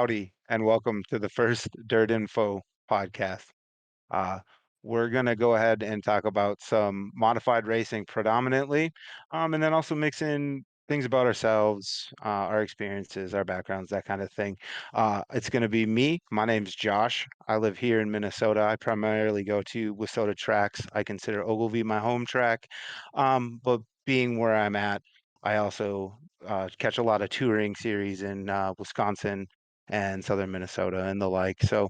Howdy, and welcome to the first DirtInfo Podcast. Uh, we're going to go ahead and talk about some modified racing predominantly, and then also mix in things about ourselves, our experiences, our backgrounds, that kind of thing. It's going to be me. My name's Josh. I live here in Minnesota. I primarily go to WISSOTA tracks. I consider Ogilvy my home track. But being where I'm at, I also catch a lot of touring series in Wisconsin and southern Minnesota and the like. So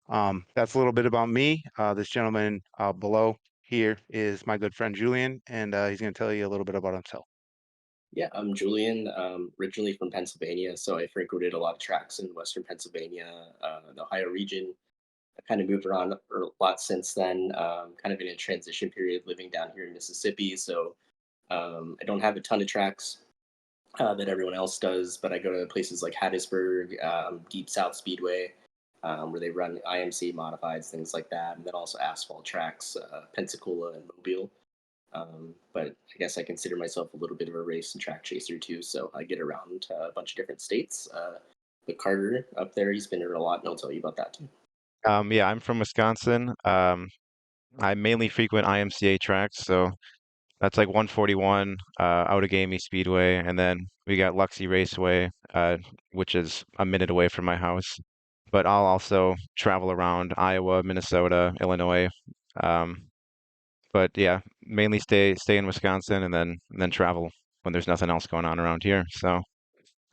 that's a little bit about me. This gentleman below here is my good friend Julian, and he's going to tell you a little bit about himself. Yeah, I'm Julian, originally from Pennsylvania, so I frequented a lot of tracks in Western Pennsylvania, the Ohio region. I kind of moved around a lot since then, kind of in a transition period living down here in Mississippi. So I don't have a ton of tracks that everyone else does, but I go to places like Hattiesburg, Deep South Speedway, where they run IMC modifieds, things like that, and then also asphalt tracks, Pensacola and Mobile. But I guess I consider myself a little bit of a race and track chaser too. So I get around a bunch of different states. But Carter up there, he's been here a lot, and I'll tell you about that too. Yeah, I'm from Wisconsin. I mainly frequent IMCA tracks, so that's like 141, Outagamie Speedway, and then we got Luxie Raceway, which is a minute away from my house. But I'll also travel around Iowa, Minnesota, Illinois. Um, but yeah, mainly stay in Wisconsin and then travel when there's nothing else going on around here.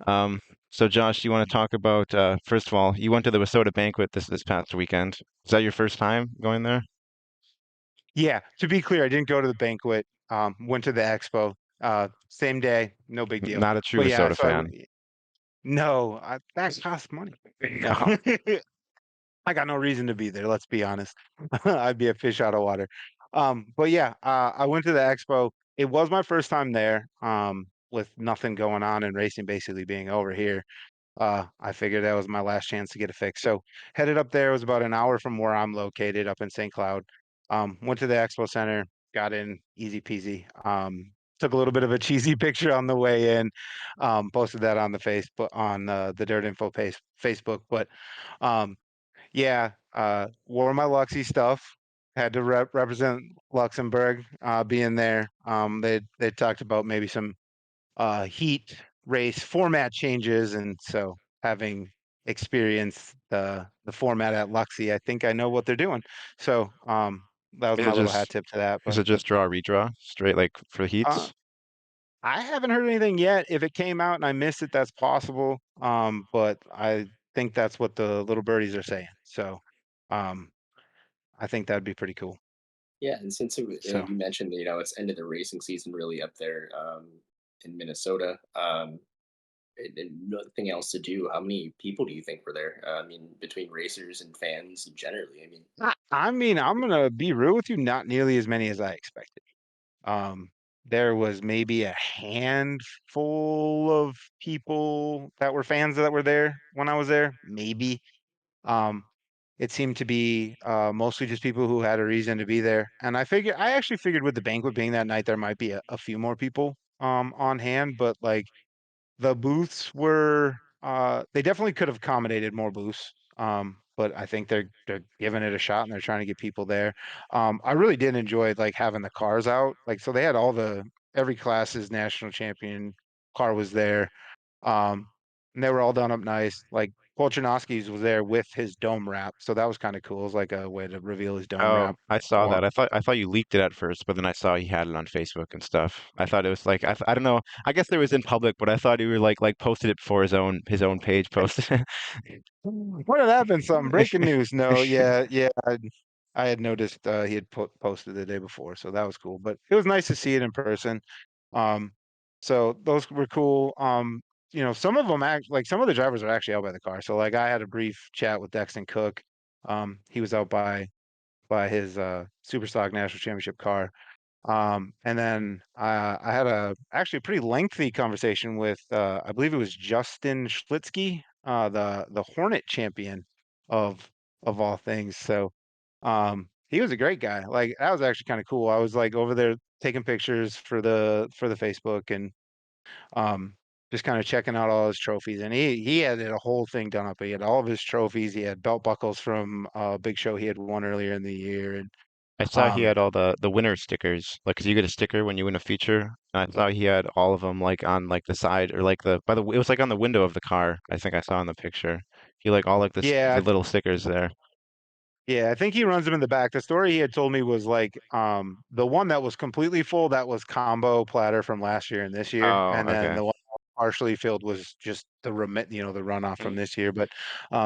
Um, so Josh, you want to talk about first of all, you went to the Wasota banquet this past weekend. Is that your first time going there? Yeah, to be clear, I didn't go to the banquet. Went to the expo. Same day, no big deal. Not a true But yeah, Wasota fan. no, that costs money. No, No. I got no reason to be there. Let's be honest. I'd be a fish out of water. But yeah, I went to the expo. It was my first time there. With nothing going on and racing basically being over here. I figured that was my last chance to get a fix. So headed up there. It was about an hour from where I'm located up in St. Cloud. Went to the expo center, got in easy peasy. Took a little bit of a cheesy picture on the way in. Posted that on the on the Dirt Info Facebook. But um, yeah, wore my Luxie stuff. Had to represent Luxembourg being there. They talked about maybe some heat race format changes, and so having experienced the format at Luxie, I think I know what they're doing. So that was Is my it little hat just tip to that. is But it just draw redraw straight like for uh, heats? I haven't heard anything yet. If it came out and I missed it, that's possible. But I think that's what the little birdies are saying. So um, I think that'd be pretty cool. Yeah, and since So. you mentioned, it's end of the racing season really up there in Minnesota. And nothing else to do. How many people do you think were there? I mean, between racers and fans generally. I mean, I mean, I'm gonna be real with you, not nearly as many as I expected. Um, there was maybe a handful of people that were fans that were there when I was there, maybe. Um, it seemed to be mostly just people who had a reason to be there. And I actually figured with the banquet being that night, there might be a few more people on hand, but like the booths were they definitely could have accommodated more booths. But I think they're giving it a shot and they're trying to get people there. I really did enjoy like having the cars out. Like so they had every class's national champion car was there. Um, and they were all done up nice. Like Polchanowski's was there with his dome wrap, so that was kind of cool. It was like a way to reveal his dome Oh, wrap. I saw Um, that. I thought you leaked it at first, but then I saw he had it on Facebook and stuff. I thought it was like I don't know. I guess it was in public, but I thought he were like posted it before his own page posted what had happened? Something breaking news. No, it. yeah, yeah. I had noticed he had posted the day before, so that was cool. But it was nice to see it in person. Um, so those were cool. Some of them like some of the drivers are actually out by the car. So like I had a brief chat with Dexton Cook. He was out by his Superstock National Championship car. And then I had a actually pretty lengthy conversation with I believe it was Justin Schlitzky, the Hornet champion of all things. So he was a great guy. Like that was actually kind of cool. I was like over there taking pictures for the Facebook and um just kind of checking out all his trophies. And he had a whole thing done up. He had all of his trophies. He had belt buckles from Big Show he had won earlier in the year. And I saw he um had all the winner stickers, like, 'cause you get a sticker when you win a feature. And I saw he had all of them, like, on like the side or like the by the it was like on the window of the car. I think I saw in the picture. He like all like yeah, the little stickers there. yeah, I think he runs them in the back. The story he had told me was like the one that was completely full, that was combo platter from last year and this year. Oh, And then okay. the one partially filled was just the remit, the runoff from this year. But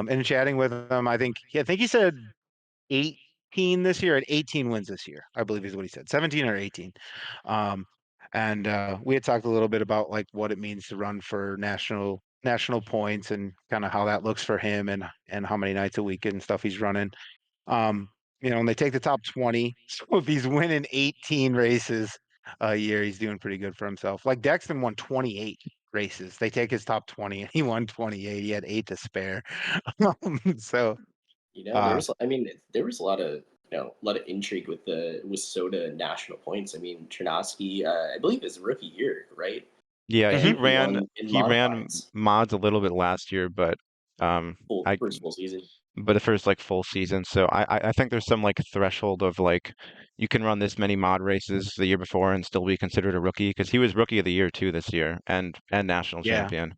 in chatting with him, I think he said 18 this year and 18 wins this year, I believe is what he said. 17 or 18. Um and we had talked a little bit about like what it means to run for national points and kind of how that looks for him and how many nights a week and stuff he's running. um, and they take the top 20. So if he's winning 18 races a year, he's doing pretty good for himself. Like Dexton won 28 races. They take his top 20 and he won 28. He had 8 to spare. So There uh was, there was a lot of, a lot of intrigue with the WISSOTA national points. I mean, Chernovsky, I believe his rookie year, right? Yeah, he mhm. And he ran won in he ran modifieds, mods a little bit last year, but full I first full season. but the first like full season. So I think there's some like threshold of like you can run this many mod races the year before and still be considered a rookie because he was rookie of the year too this year and national Yeah, champion.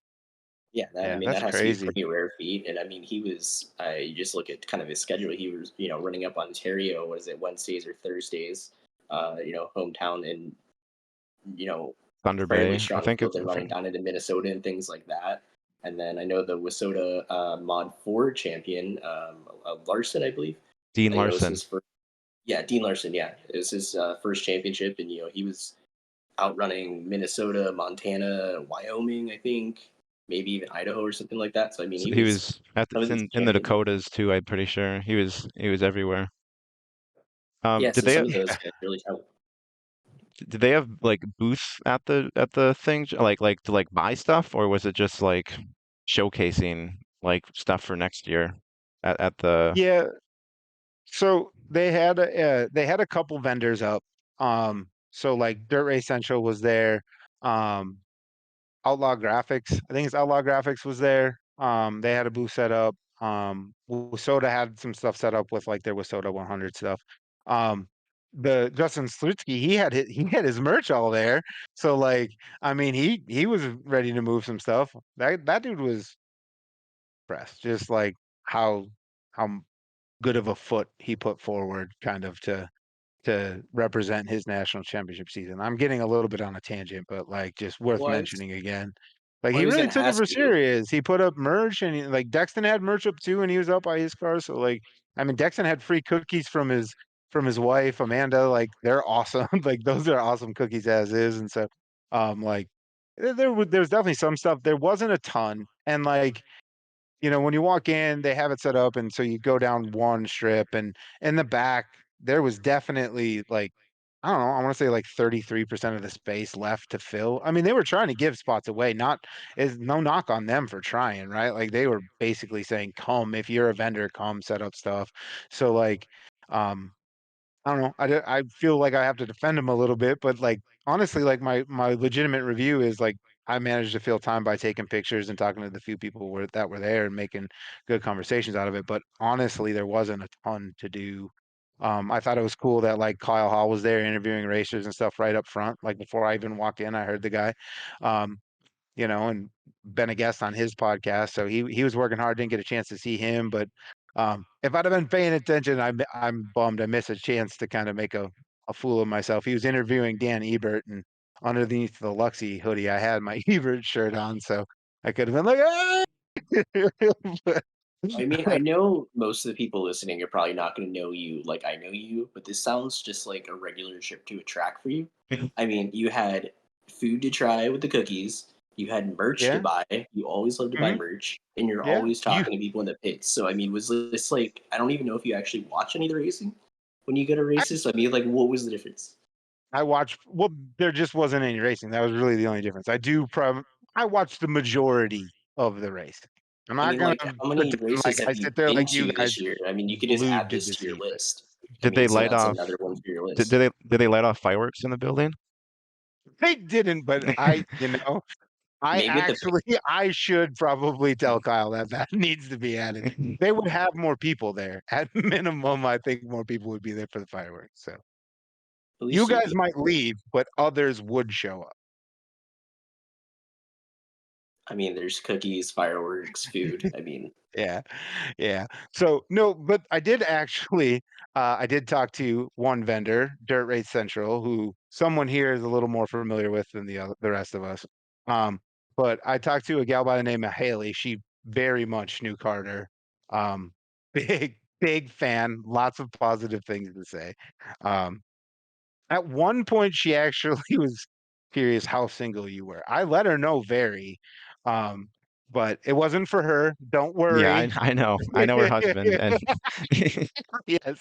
Yeah, yeah, that that's has to be a crazy. pretty rare feat. And I mean, he was. You just look at kind of his schedule. He was, running up Ontario. What is it, Wednesdays or Thursdays? Hometown, and you know, Thunder fairly Bay, I strong think field it's and running down into Minnesota and things like that. And then I know the WISSOTA Mod 4 champion, Larson, I believe. Dean It was Larson. his first. Yeah, Dean Larson. Yeah, it was his first championship, and he was outrunning Minnesota, Montana, Wyoming, I think, maybe even Idaho or something like that. So I mean, So he he was was at kind of this in the champion. Dakotas too, I'm pretty sure. He was everywhere. Yeah, Did so they some of those guys really help. did they have like booths at the thing like to like buy stuff or was it just like showcasing like stuff for next year at the Yeah, so they had a couple vendors up. So like Dirt Race Central was there. Um Outlaw Graphics. I think it's Outlaw Graphics was there. They had a booth set up. WISSOTA had some stuff set up with like their WISSOTA 100 stuff. The Justin Slutsky, he had his merch all there. So like, I mean, he was ready to move some stuff. That dude was impressed, just like how good of a foot he put forward, kind of to represent his national championship season. I'm getting a little bit on a tangent, but like just worth Well, mentioning again. Like I he was really going to took it ask for you. serious. He put up merch and like Dexton had merch up too, and he was up by his car. So like, I mean, Dexton had free cookies from his wife Amanda. Like they're awesome. Like those are awesome cookies as is. And so, like there's definitely some stuff. There wasn't a ton, and like when you walk in, they have it set up, and so you go down one strip, and in the back, there was definitely like, I don't know, I want to say like 33% of the space left to fill. I mean, they were trying to give spots away, not is no knock on them for trying, right? Like they were basically saying, come, if you're a vendor, come set up stuff. So like, um, I don't know. I feel like I have to defend him a little bit, but like honestly, like my legitimate review is like I managed to fill time by taking pictures and talking to the few people that were there and making good conversations out of it. But honestly, there wasn't a ton to do. I thought it was cool that like Kyle Hall was there interviewing racers and stuff right up front. Like before I even walked in, I heard the guy. Um, and been a guest on his podcast. So he was working hard, didn't get a chance to see him. But if I'd have been paying attention, I'm bummed I missed a chance to kind of make a fool of myself. He was interviewing Dan Ebert, and underneath the Luxy hoodie, I had my Ebert shirt on, so I could have been like, ah! But- I mean, I know most of the people listening are probably not going to know you like I know you, but this sounds just like a regular trip to a track for you. I mean, you had food to try with the cookies, you had merch to yeah, buy. You always love to buy mhm, merch, and you're yeah. always You, talking to people in the pits. So, I mean, was this like, I don't even know if you actually watch any of the racing when you go to I, races. So, I mean, like, what was the difference? I watched. Well, there just wasn't any racing. That was really the only difference. I watched the majority of the race. I'm I not mean, gonna like, how many pretend like races have I you sit there been like you to guys this year? I mean, you could just glued add to this the to your seat. But list. I did mean, they so light that's off another one for your did, list. did they light off fireworks in the building? they didn't. But I maybe at the I should probably tell Kyle that that needs to be added. They would have more people there. At minimum, I think more people would be there for the fireworks. So at you least you guys could. might leave, but others would show up. I mean, there's cookies, fireworks, food. I mean, Yeah, yeah. So no, but I did actually, I did talk to one vendor, Dirt Rate Central, who someone here is a little more familiar with than the rest of us. Um, but I talked to a gal by the name of Haley. She very much knew Carter. Um, big fan. Lots of positive things to say. Um, at one point, she actually was curious how single you were. I let her know very, um, but it wasn't for her. Don't Yeah, worry. I know her husband, and Yes.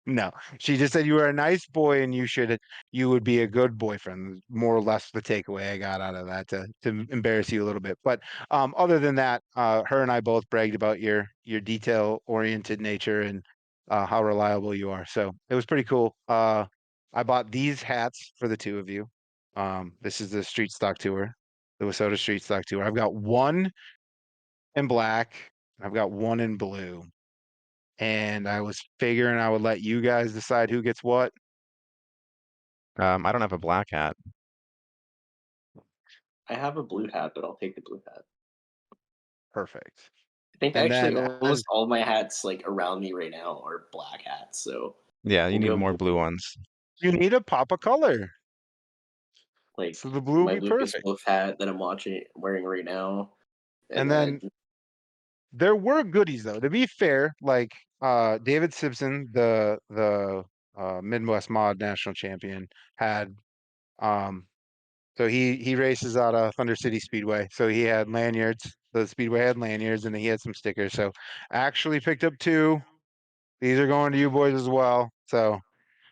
No, she just said you were a nice boy and you would be a good boyfriend. More or less the takeaway I got out of that to embarrass you a little bit. But other than that, her and I both bragged about your detail oriented nature and how reliable you are. So it was pretty cool. I bought these hats for the two of you. This is the street stock tour, the WISSOTA street stock tour. I've got one in black. I've got one in blue. And I was figuring I would let you guys decide who gets what. I don't have a black hat. I have a blue hat, but I'll take the blue hat. Perfect. I think And actually then as almost all my hats like around me right now are black hats, so Yeah, you we'll need go more blue ones. you need a pop of color. So like the blue will my be Lucas perfect. Wolf hat that I'm wearing right now, and And then then there were goodies though. To be fair, like David Simpson, the Midwest Mod national champion, had um so he races out of Thunder City Speedway. So he had lanyards. The Speedway had lanyards and then he had some stickers. So I actually picked up two. These are going to you boys as well. So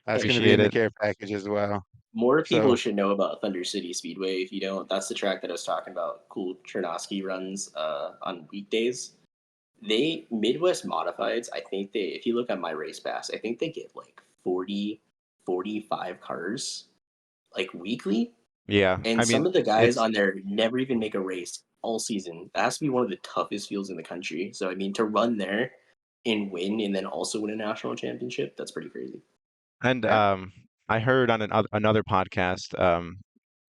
that's going to be Appreciate in the it. care package as well. more people So should know about Thunder City Speedway. If you don't, that's the track that I was talking about. Cool Chernosky runs on weekdays. They Midwest Modifieds, I think they, if you look at my race pass, I think they get like 40, 45 cars like weekly. Yeah, And I mean, some of the guys it's on there never even make a race all season. That has to be one of the toughest fields in the country. So I mean, to run there and win, and then also win a national championship, that's pretty crazy. and yeah. I heard on another podcast,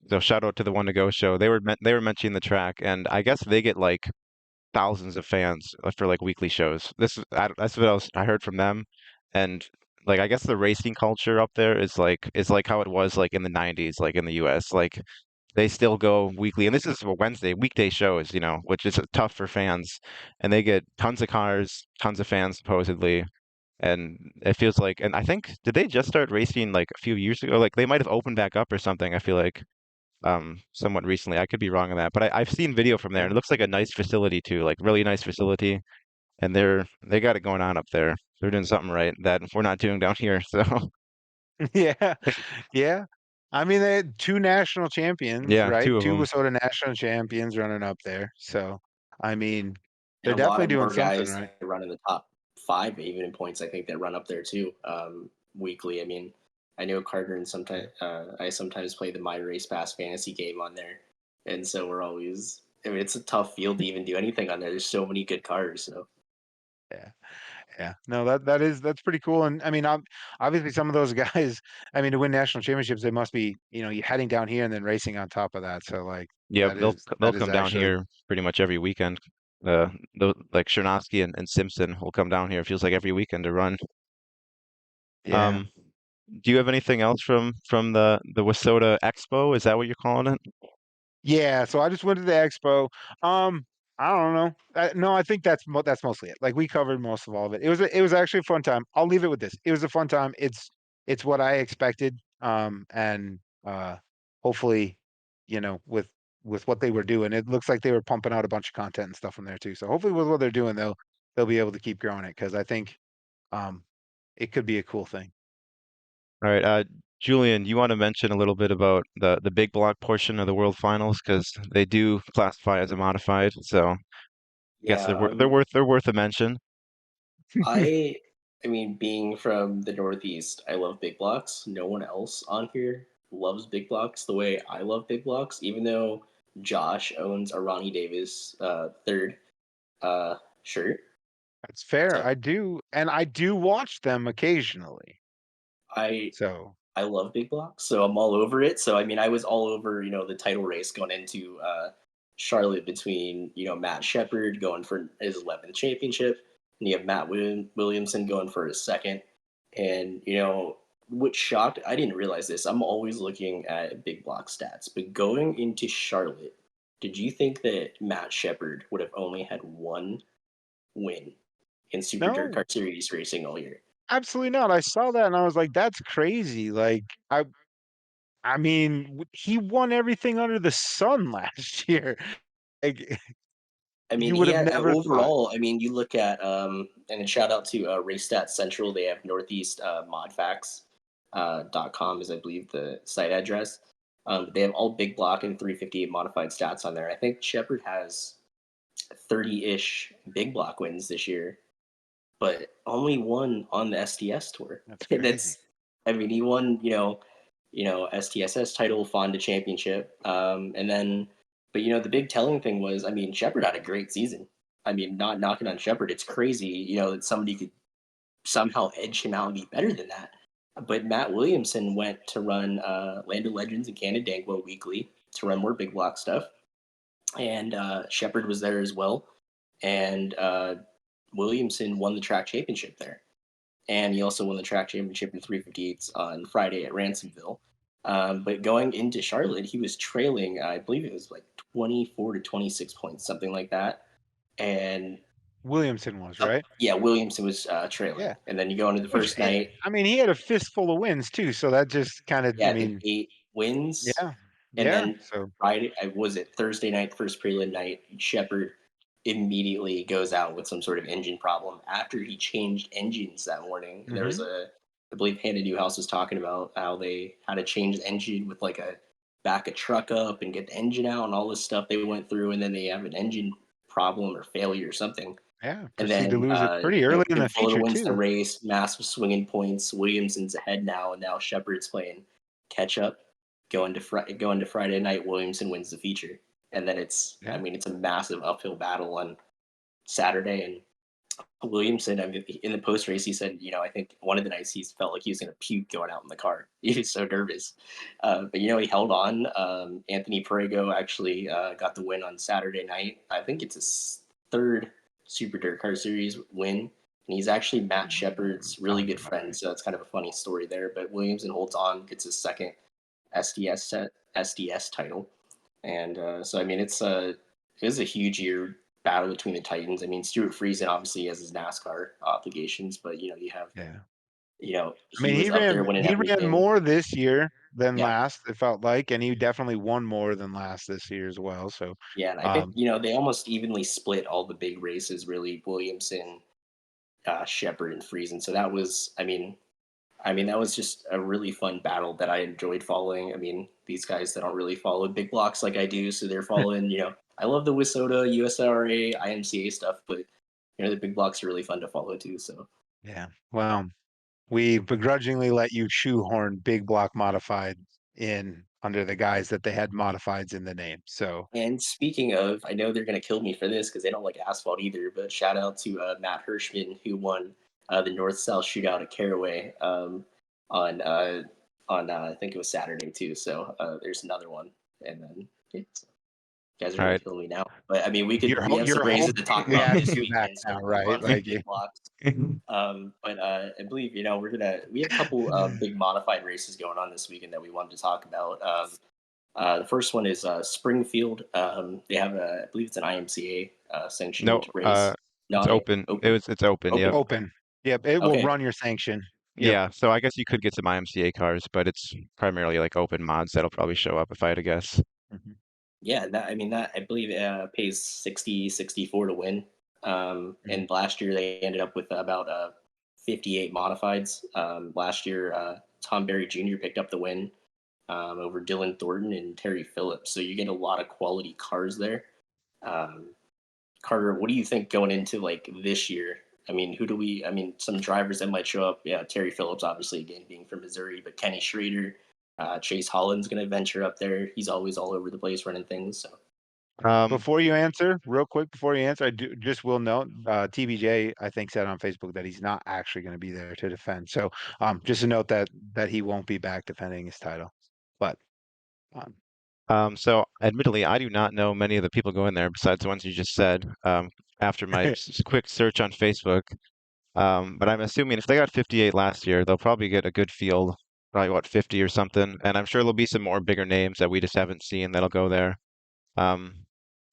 so shout out to the One to Go show. They were mentioning the track, and I guess they get like thousands of fans for like weekly shows. That's what I heard from them, and like I guess the racing culture up there is like how it was like in the 90s, like in the US. Like they still go weekly, and this is a Wednesday weekday shows, you know, which is tough for fans, and they get tons of cars, tons of fans supposedly. And it feels like, and I think, did they just start racing like a few years ago? Like they might have opened back up or something. I feel like somewhat recently. I could be wrong on that, but I've seen video from there, and it looks like a nice facility too, like really nice facility. And they got it going on up there. They're doing something right that we're not doing down here. So Yeah. Yeah. I mean, they had two national champions, yeah, right? two of Two them. WISSOTA national champions running up there. So, I mean, And they're a lot definitely of doing more something guys right. that run in the top five, even in points, I think that run up there too, weekly. I mean, I know Carter, and sometimes I sometimes play the My Race Pass fantasy game on there, and so we're always. I mean, it's a tough field to even do anything on there. There's so many good cars. So Yeah. Yeah. No, that's pretty cool. And I mean, obviously some of those guys, I mean, to win national championships, they must be, you heading down here and then racing on top of that. So like Yeah, they'll that is come down actually here pretty much every weekend. Like Chernovsky and Simpson will come down here. It feels like every weekend to run. yeah. Um, do you have anything else from the WISSOTA Expo? Is that what you're calling it? Yeah, so I just went to the expo. I don't know. No, I think that's mostly it. Like we covered most of all of it. It was actually a fun time. I'll leave it with this. It was a fun time. It's what I expected. And hopefully, with what they were doing, it looks like they were pumping out a bunch of content and stuff from there too. So hopefully with what they're doing, they'll be able to keep growing it because I think um it could be a cool thing. All right, Julian, you want to mention a little bit about the big block portion of the World Finals because they do classify as a modified, so I guess yeah, they're worth a mention. I mean, being from the Northeast, I love big blocks. No one else on here loves big blocks the way I love big blocks, even though Josh owns a Ronnie Davis third shirt. That's fair. So I do watch them occasionally. I So I love big blocks, so I'm all over it. So I mean, I was all over, the title race going into Charlotte between, Matt Shepard going for his 11th championship, and you have Williamson going for his second. And what shocked, I didn't realize this. I'm always looking at big block stats, but going into Charlotte, did you think that Matt Shepard would have only had one win in Super Dirt no, Car Series racing all year? absolutely not. I saw that and I was like, that's crazy. Like I mean, he won everything under the sun last year. Like I mean, you would he have had never thought. overall. I mean, you look at and then shout out to Race Stats Central. They have Northeast Modfacts .com is I believe the site address. They have all big block and 358 modified stats on there. I think Shepard has 30-ish big block wins this year, but only one on the STS tour. That's And crazy. that's, I mean, he won, STSS title, Fonda Championship, and then, but the big telling thing was, I mean, Shepard had a great season. I mean, not knocking on Shepard, it's crazy, that somebody could somehow edge him out and be better than that. But Matt Williamson went to run Land of Legends and Canandaigua weekly to run more big block stuff, and Shepard was there as well, and Williamson won the track championship there, and he also won the track championship in 358s on Friday at Ransomville. But going into Charlotte, he was trailing, I believe it was like 24 to 26 points, something like that. And Williamson was, right? yeah, Williamson was trailing. Yeah. And then you go into the Which first night, I mean, he had a fistful of wins too, so that just kind of, I yeah, I think mean, 8 wins. yeah. And Yeah. then So Friday, I was it Thursday night, the first prelim night, Shepard immediately goes out with some sort of engine problem after he changed engines that morning. And there was mhm. I believe Hannah Newhouse was talking about how they had to change the engine with like back a truck up and get the engine out and all this stuff they went through. And then they have an engine problem or failure or something. Yeah, And proceed to then, lose it pretty early in Tim the Fuller feature wins the too. race, massive swinging points. Williamson's ahead now, and now Shepard's playing catch up. Going to Friday night, Williamson wins the feature, and then I Yeah. mean, it's a massive uphill battle on Saturday. And Williamson, I mean, in the post race, he said, I think one of the nights he felt like he was going to puke going out in the car. He was so nervous, but he held on. Anthony Perego actually got the win on Saturday night. I think it's his third Super Dirt Car Series win, and he's actually Matt Shepard's really Sounds good about friend. right. So that's kind of a funny story there. But Williamson holds on, gets his second SDS title, and so I mean, it is a huge year battle between the Titans. I mean, Stuart Friesen obviously has his NASCAR obligations, but you have, Yeah. I he mean, was up there winning he ran everything. more this year than Yeah, last, it felt like, and he definitely won more than last this year as well. So, yeah, and I think um, they almost evenly split all the big races. Really, Williamson, Shepard, and Friesen. So that was, I mean, that was just a really fun battle that I enjoyed following. I mean, these guys that don't really follow big blocks like I do, so they're following. I love the WISSOTA, USRA, IMCA stuff, but the big blocks are really fun to follow too. So, yeah. Well, we begrudgingly let you shoehorn big block modified in under the guise that they had modifieds in the name. So, and speaking of, I know they're gonna kill me for this because they don't like asphalt either. But shout out to Matt Hirschman who won the North South Shootout at Caraway on I think it was Saturday too. So there's another one, and then yeah, so you guys are All gonna right. kill me now. But I mean, we have some you're races hoping to talk we about add this you back weekend, so now, we'll move right? on from Like, big blocks. But I believe we have a couple big modified races going on this weekend that we wanted to talk about. The first one is Springfield. They have I believe it's an IMCA No, sanctioned race. it's Not open. open. It's open. Yep. Open. open. Yep, it will Okay. run your sanction. Yep. Yeah. So I guess you could get some IMCA cars, but it's primarily like open mods that'll probably show up if I had to guess. Mhm. Yeah, that I believe pays 60-64 to win. Mhm. And last year they ended up with about 58 modifieds. Last year, Tom Berry Jr. picked up the win over Dylan Thornton and Terry Phillips. So you get a lot of quality cars there. Um, Carter, what do you think going into like this year? I mean, some drivers that might show up. Yeah, Terry Phillips, obviously, again, being from Missouri, but Kenny Schrader, Chase Holland's going to venture up there. He's always all over the place running things. So Before you answer, real quick, before you answer, I do just will note, TBJ, I think said on Facebook that he's not actually going to be there to defend. So, just a note that he won't be back defending his title. But, um, so admittedly, I do not know many of the people going there besides the ones you just said. After my quick search on Facebook, but I'm assuming if they got 58 last year, they'll probably get a good field, probably what 50 or something. And I'm sure there'll be some more bigger names that we just haven't seen that'll go there. Um,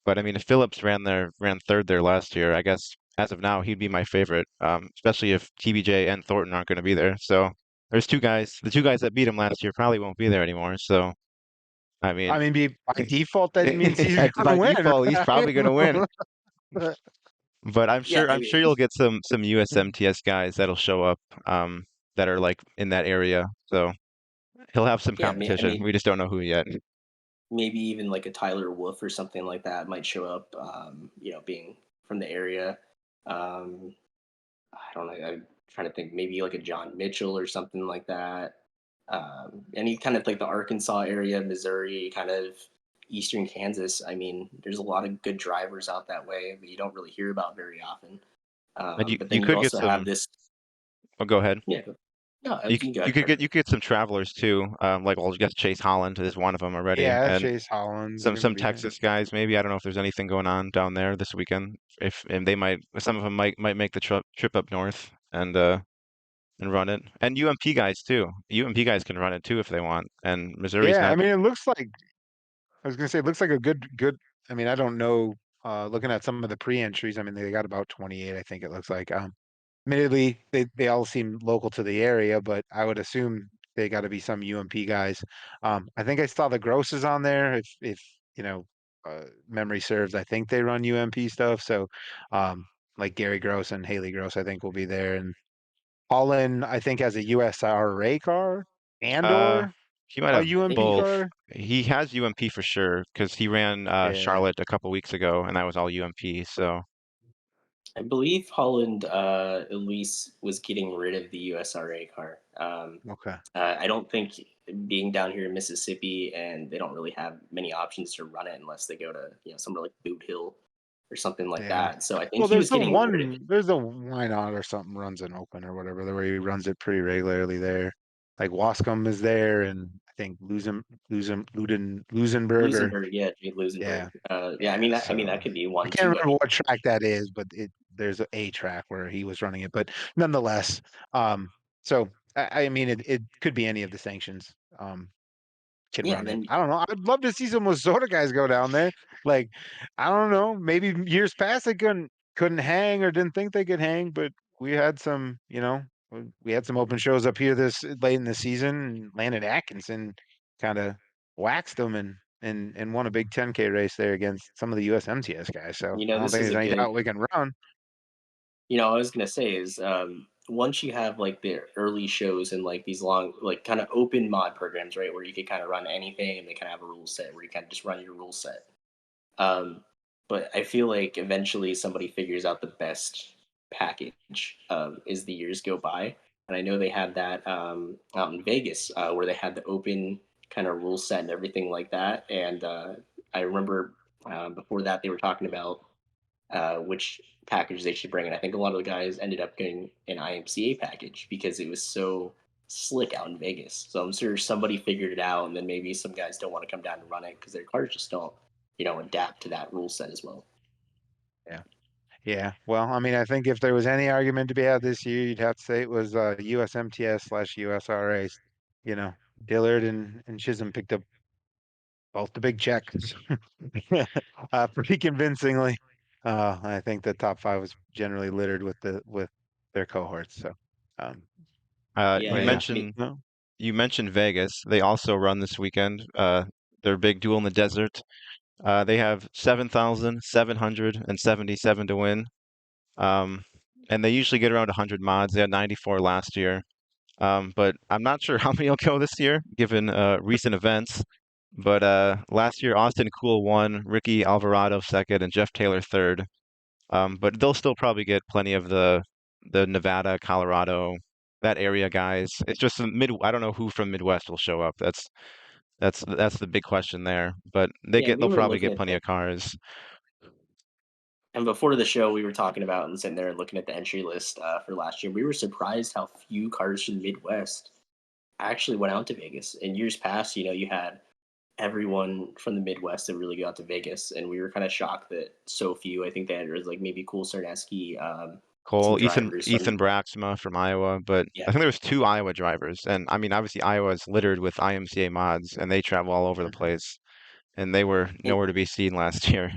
but I mean, if Phillips ran third there last year, I guess as of now he'd be my favorite. Especially if TBJ and Thornton aren't going to be there. So there's two guys. The two guys that beat him last year probably won't be there anymore. So I I mean, mean, by default, that means he's going to by win, default, he's probably going to win. right? But yeah, I I'm mean, sure you'll get some USMTS guys that'll show up that are like in that area. So he'll have some yeah, I competition. mean, We just don't know who yet. maybe even like a Tyler Wolf or something like that might show up. Being from the area. Um, I don't know. I'm trying to think. Maybe like a John Mitchell or something like that. Any kind of like the Arkansas area, Missouri, kind of eastern Kansas. I mean, there's a lot of good drivers out that way, but you don't really hear about very often. And But you then you could get also have some. this. Oh, go ahead. Yeah. No, You you go you ahead could first. get some travelers too. Like well, I guess Chase Holland is one of them already, Yeah, and Chase Holland's going to some be there. Texas guys maybe. I don't know if there's anything going on down there this weekend. If and they might some of them might make the trip up north and run it. And UMP guys too. UMP guys can run it too if they want. And Missouri's Yeah, I not. mean, it looks like I was gonna say it looks like a good. I mean, I don't know. Looking at some of the pre-entries, I mean, they got about 28. I think it looks like. Admittedly, they all seem local to the area, but I would assume they got to be some UMP guys. I think I saw the Grosses on there. If you know, memory serves, I think they run UMP stuff. So, like Gary Gross and Haley Gross, I think will be there. And Holland, I think has a USRA car and Uh, or he might a have UMP Maybe both. car. He has UMP for sure because he ran Yeah. Charlotte a couple weeks ago, and that was all UMP. So I believe Holland at least was getting rid of the USRA car. Okay. I don't think being down here in Mississippi and they don't really have many options to run it unless they go to somewhere like Boot Hill or something like Yeah. that. So I think Well, he was getting rid of it. there's a why not or something runs an open or whatever, the way he runs it pretty regularly there. Like Wascom is there and I think Lusenberg or Lusenberg, yeah, Jay Lusenberg. yeah, Yeah, yeah. I mean So that could be I one can't too. I remember mean, what track that is, but there's a track where he was running it. But nonetheless, so I mean it could be any of the sanctions. Can yeah, run and it. then I don't know. I'd love to see some WISSOTA guys go down there. Like, I don't know. Maybe years past they couldn't hang or didn't think they could hang, but we had some, we had some open shows up here this late in the season. And Landon Atkinson kind of waxed them and won a big 10K race there against some of the USMTS guys. So I don't this think is there's a any good. doubt we can run. I was gonna say is once you have like the early shows and like these long, like kind of open mod programs, right, where you can kind of run anything and they kind of have a rule set where you kind of just run your rule set. Um, but I feel like eventually somebody figures out the best package as the years go by. And I know they had that out in Vegas where they had the open kind of rule set and everything like that. And I remember before that they were talking about which package they should bring. And I think a lot of the guys ended up getting an IMCA package because it was so slick out in Vegas. So I'm sure somebody figured it out, and then maybe some guys don't want to come down and run it because their cars just don't, adapt to that rule set as well. Yeah. Yeah. Well, I mean, I think if there was any argument to be had this year, you'd have to say it was USMTS/USRA. You know, Dillard and Chisholm picked up both the big checks pretty convincingly. I think the top five was generally littered with their cohorts. So, um, Yeah, but yeah, no, you mentioned Vegas. They also run this weekend. Their big duel in the desert. They have 7,777 to win. Um, and they usually get around 100 mods. They had 94 last year. But I'm not sure how many will go this year, given recent events. But last year, Austin Cool won, Ricky Alvarado second, and Jeff Taylor third. But they'll still probably get plenty of the Nevada, Colorado, that area guys. It's just the mid. I don't know who from Midwest will show up. That's the big question there. But Yeah, we they'll were probably looking get at plenty the of cars. and before the show, we were talking about and sitting there and looking at the entry list for last year. We were surprised how few cars from the Midwest actually went out to Vegas. In years past, you had everyone from the Midwest that really got to Vegas, and we were kind of shocked that so few. I think that was like maybe Cool Sarneski, some Cole, drivers from Ethan Braxma from Iowa, but yeah. I think there was two Iowa drivers, and I mean obviously Iowa is littered with IMCA mods, and they travel all over the Mhm. place, and they were And, nowhere to be seen last year.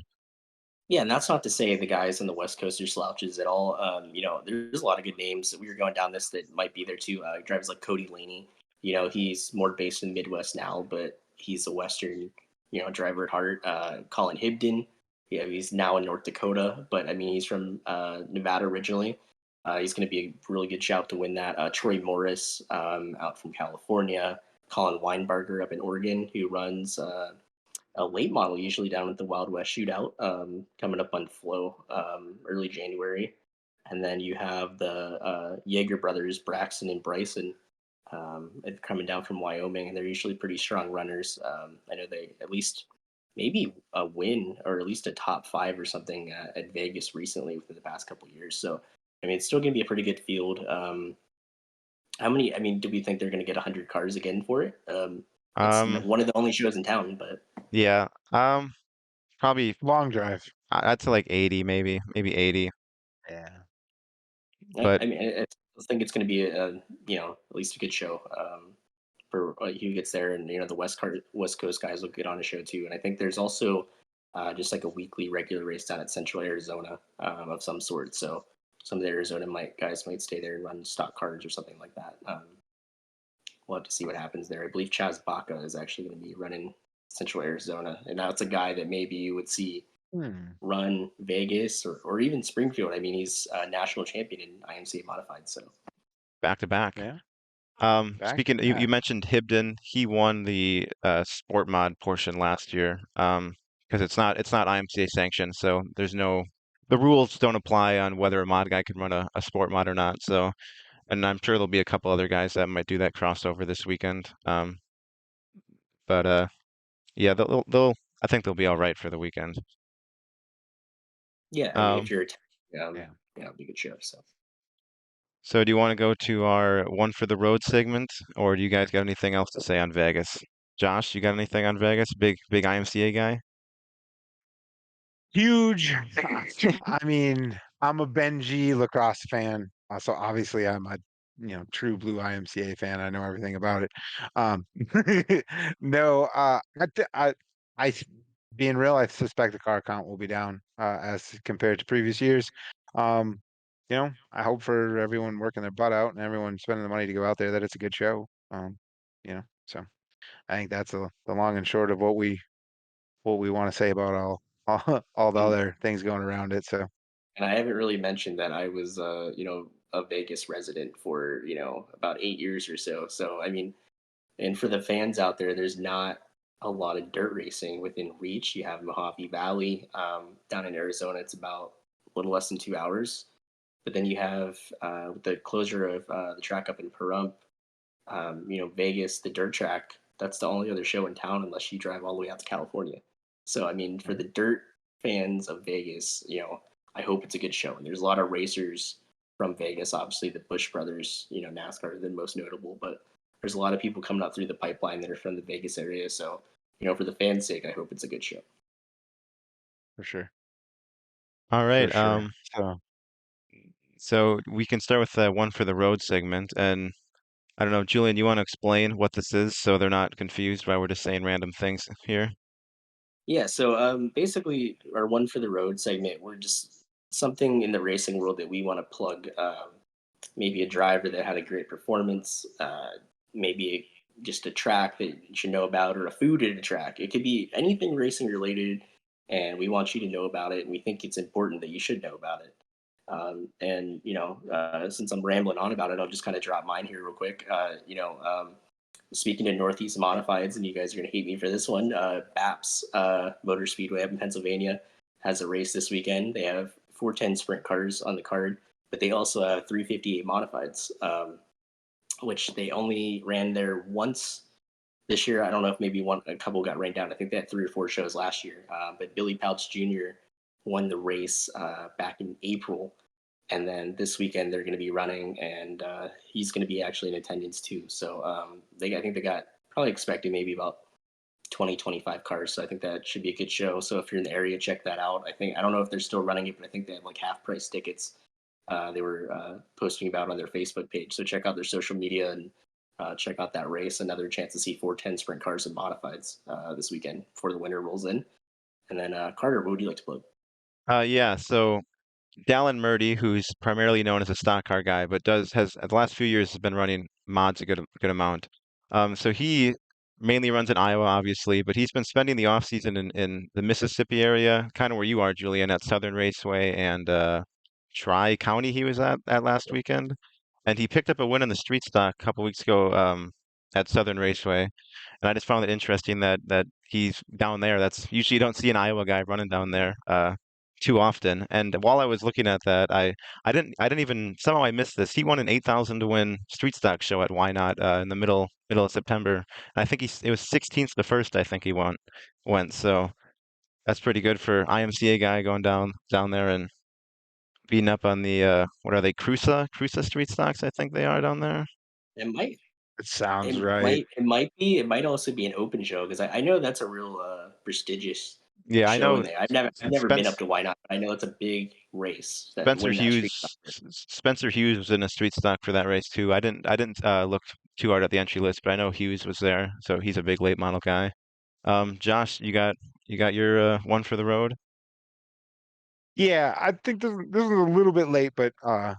yeah, and that's not to say the guys on the West Coast are slouches at all. There's a lot of good names that we were going down this that might be there too. Drivers like Cody Laney. He's more based in the Midwest now, but he's a Western, driver at heart. Colin Hibden. Yeah, he's now in North Dakota, but I mean he's from Nevada originally. He's going to be a really good shout to win that. Troy Morris out from California. Colin Weinbarger up in Oregon, who runs a late model, usually down at the Wild West Shootout, coming up on Flow early January. And then you have the Jaeger brothers, Braxton and Bryson, coming down from Wyoming, and they're usually pretty strong runners. I know they at least maybe a win or at least a top five or something at Vegas recently within the past couple of years. So, I mean, it's still going to be a pretty good field. How many? I mean, do we think they're going to get 100 cars again for it? It's Um, one of the only shows in town, but yeah, probably Long drive. I'd say like 80, maybe 80, Yeah. but I mean, I think it's going to be at least a good show for who gets there, and the West Coast guys will get on a show too. And I think there's also just like a weekly regular race down at Central Arizona of some sort. So some of the Arizona guys might stay there and run stock cars or something like that. We'll have to see what happens there. I believe Chaz Baca is actually going to be running Central Arizona, and now it's a guy that maybe you would see Hmm. run Vegas or even Springfield. I mean, he's a national champion in IMCA modified. So back to back. Yeah. Back to Speaking, you back. mentioned Hibden. He won the sport mod portion last year. Because it's not IMCA sanctioned, so the rules don't apply on whether a mod guy can run a sport mod or not. So, and I'm sure there'll be a couple other guys that might do that crossover this weekend. But yeah, I think they'll be all right for the weekend. yeah, I mean, if Um, you're a Yeah. it'll be a good show. So so do you want to go to our one for the road segment, or do you guys got anything else to say on Vegas? Josh, you got anything on Vegas? Big IMCA guy? Huge. I mean, I'm a Benji lacrosse fan, so obviously I'm a true blue IMCA fan. I know everything about it. Um, no, I being real, I suspect the car count will be down as compared to previous years. Um, I hope for everyone working their butt out and everyone spending the money to go out there that it's a good show. So I think that's the long and short of what we want to say about all the and other things going around it. So and I haven't really mentioned that I was a Vegas resident for about 8 years or so. So I mean, and for the fans out there, there's not a lot of dirt racing within reach. You have Mojave Valley down in Arizona. It's about a little less than 2 hours. But then you have with the closure of the track up in Pahrump, Vegas, the dirt track. That's the only other show in town unless you drive all the way out to California. So I mean, for the dirt fans of Vegas, I hope it's a good show. And there's a lot of racers from Vegas. Obviously, the Busch brothers, NASCAR, are the most notable, but there's a lot of people coming up through the pipeline that are from the Vegas area. So for the fans' sake, I hope it's a good show. for sure, All for right. sure. So So we can start with the one for the road segment, and I don't know, Julian, you want to explain what this is so they're not confused why we're just saying random things here? Yeah, so basically, our one for the road segment, we're just something in the racing world that we want to plug. Maybe a driver that had a great performance, maybe just a track that you should know about, or a food at a track. It could be anything racing related, and we want you to know about it. And we think it's important that you should know about it. Since I'm rambling on about it, I'll just kind of drop mine here real quick. Speaking of Northeast Modifieds, and you guys are going to hate me for this one, BAPS Motor Speedway up in Pennsylvania has a race this weekend. They have 410 sprint cars on the card, but they also have 358 modifieds. which they only ran there once this year. I don't know if maybe a couple got rained down. I think they had 3 or 4 shows last year. But Billy Pouch Jr. won the race back in April, and then this weekend they're going to be running, and he's going to be actually in attendance too. So I think they got probably expecting maybe about 20, 25 cars. So I think that should be a good show. So if you're in the area, check that out. I don't know if they're still running it, but I think they have like half price tickets. They were posting about on their Facebook page. So check out their social media and check out that race. Another chance to see 410 sprint cars and modifieds this weekend before the winter rolls in. And then Carter, what would you like to plug? Yeah, so Dallin Murdy, who's primarily known as a stock car guy, but has the last few years has been running mods a good amount. So he mainly runs in Iowa, obviously, but he's been spending the off season in the Mississippi area, kind of where you are, Julian, at Southern Raceway and Tri County. He was at last weekend, and he picked up a win in the street stock a couple weeks ago at Southern Raceway. And I just found it interesting that he's down there. That's usually you don't see an Iowa guy running down there too often. And while I was looking at that, I didn't even somehow I missed this. He won an 8,000 to win street stock show at Why Not in the middle of September. And I think it was 16th to first. I think he went. So that's pretty good for IMCA guy going down there and beating up on the what are they, Cruza street stocks? I think they are down there. It might It sounds right. it might also be an open show because I know that's a real prestigious Yeah, I show in know. there. I've never been up Spence to Why Not. But I know it's a big race that Spencer win that street Hughes stock. Spencer Hughes was in a street stock for that race too. I didn't look too hard at the entry list, but I know Hughes was there, so he's a big late model guy. Josh, you got your one for the road? Yeah, I think this is a little bit late, but I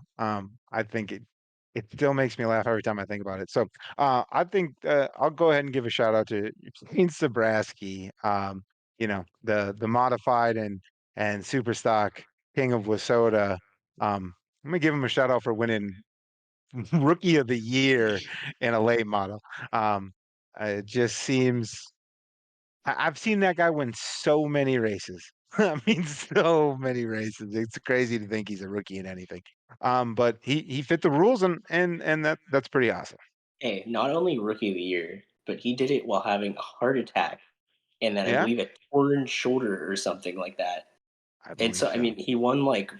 think it still makes me laugh every time I think about it. So I think I'll go ahead and give a shout out to Gene Sabraski, the modified and super stock king of WISSOTA. I'm gonna give him a shout out for winning rookie of the year in a late model. Um, it just seems I've seen that guy win so many races. I mean, so many races. It's crazy to think he's a rookie in anything. But he fit the rules and that's pretty awesome. Hey, not only rookie of the year, but he did it while having a heart attack and then I Yeah, believe a torn shoulder or something like that. I And believe so I so. mean, he won like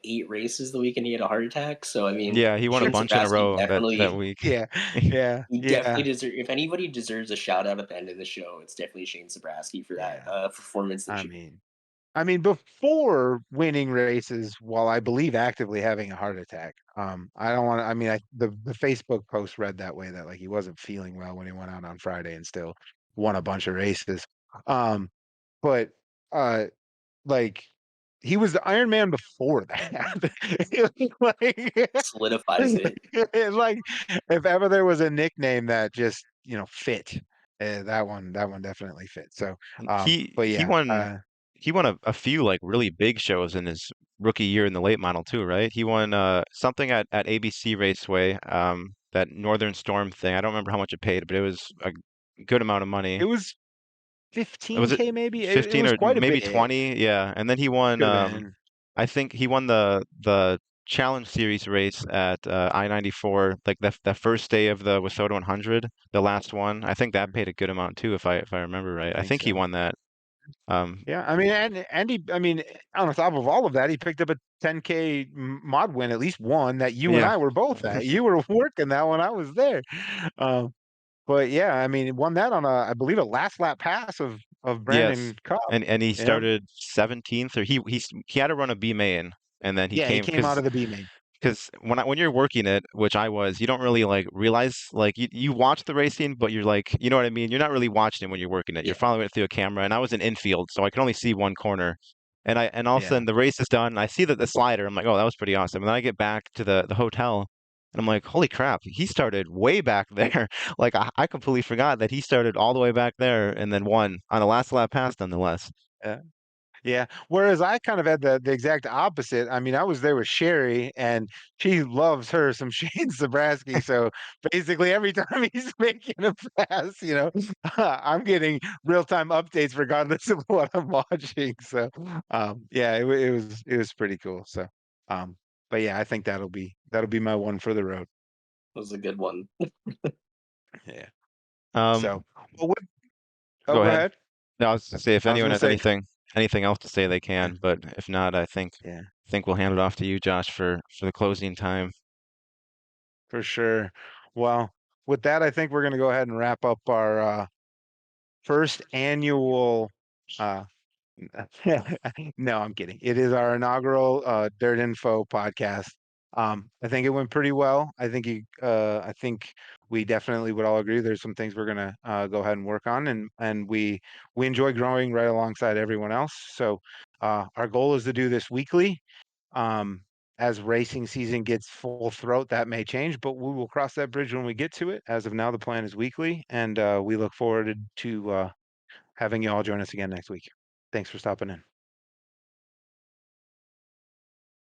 8 races the weekend he had a heart attack. So I mean, Yeah, he won a Shane bunch in a Sabraski row that definitely week. Yeah, yeah, he definitely yeah, deserves. If anybody deserves a shout out at the end of the show, it's definitely Shane Sabraski for that yeah. performance this I year. mean, I mean, before winning races, while I believe actively having a heart attack, I don't want to. I mean, the Facebook post read that way that like he wasn't feeling well when he went out on Friday and still won a bunch of races. Um, but uh, like he was the Iron Man before that. Solidifies it. Like if ever there was a nickname that just fit, that one definitely fit. So, He but he yeah, won he won a few like really big shows in his rookie year in the late model too, right? He won something at ABC Raceway, that Northern Storm thing. I don't remember how much it paid, but it was a good amount of money. it was Was it 15K maybe. It 15 was or quite a maybe bit. 20? Yeah. And then he won Could have been. I think he won the Challenge Series race at I-94, like the first day of the WISSOTA 100, the last one. I think that paid a good amount too, if I remember I right. I think think he so. won that. Um, Yeah, I mean, and he, I mean, on top of all of that, he picked up a 10K mod win, at least one that you and yeah. I were both at. You were working that one, I was there. Um, but yeah, I mean, he won that on I believe a last lap pass of Yes. Brandon Cup. And he Yeah, started 17th, or he had to run a B main, and then he yeah, he came came out of the B main. because when you're working it, which I was, you don't really like realize like you watch the racing, but you're like, you know what I mean? You're not really watching it when you're working it. You're Yeah, following it through a camera, and I was in infield, so I could only see one corner. And all of a Yeah, sudden the race is done, and I see that the slider. I'm like, oh, that was pretty awesome. And then I get back to the hotel, and I'm like, holy crap, he started way back there. Like I completely forgot that he started all the way back there and then won on a last lap pass nonetheless. yeah. Yeah. Whereas I kind of had the exact opposite. I mean, I was there with Sherry and she loves her some Shane Zabrowski. So basically every time he's making a pass, I'm getting real-time updates regardless of what I'm watching. So yeah, it was pretty cool. So um, but yeah, I think that'll be my one for the road. was a good one. Yeah. Um, So, well, what? Oh, go go ahead. ahead. No, I was to say if I was anyone gonna has say, anything else to say, they yeah, can. But if not, yeah, think we'll hand it off to you, Josh, for the closing time. for sure. Well, with that, I think we're gonna go ahead and wrap up our first annual uh no, I'm kidding. It is our inaugural Dirt Info podcast. I think it went pretty well. I think we definitely would all agree there's some things we're gonna go ahead and work on, and we enjoy growing right alongside everyone else. So our goal is to do this weekly. Um, as racing season gets full throat, that may change, but we will cross that bridge when we get to it. As of now, the plan is weekly, and we look forward to having you all join us again next week. Thanks for stopping in.